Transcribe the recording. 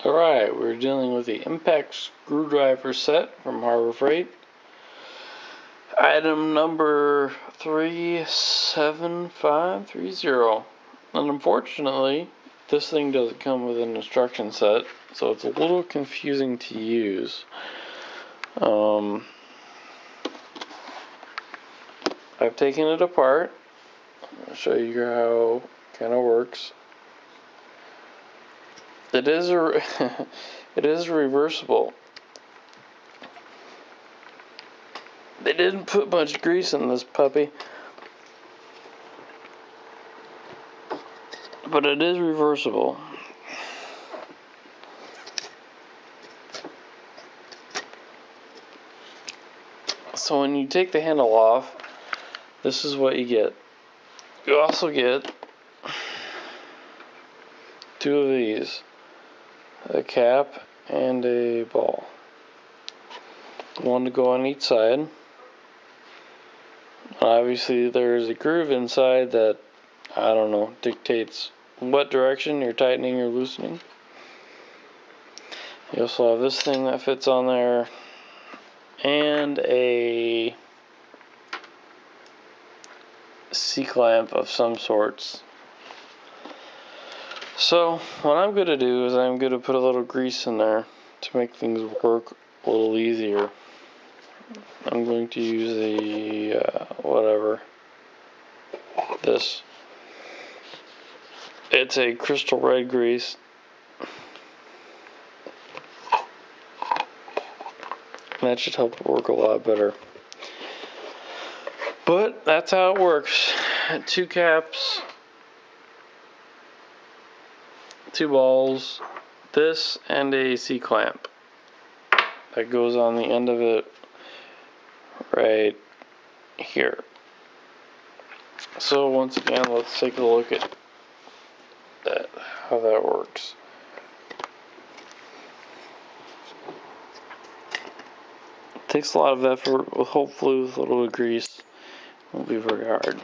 Alright, we're dealing with the impact screwdriver set from Harbor Freight. Item number 37530. And unfortunately, this thing doesn't come with an instruction set, so it's a little confusing to use. I've taken it apart. I'll show you how it kind of works. It is reversible. They didn't put much grease in this puppy, but it is reversible. So when you take the handle off, this is what you get. You also get two of these, a cap and a ball. One to go on each side. Obviously there's a groove inside that, I don't know, dictates what direction you're tightening or loosening. You also have this thing that fits on there, and a C-clamp of some sorts. So what I'm going to do is I'm going to put a little grease in there to make things work a little easier. I'm going to use this. It's a crystal red grease. That should help it work a lot better. But that's how it works. 2 caps, 2 balls, this, and a C-clamp that goes on the end of it right here. So once again, let's take a look at how that works. It takes a lot of effort, hopefully with a little grease. It won't be very hard.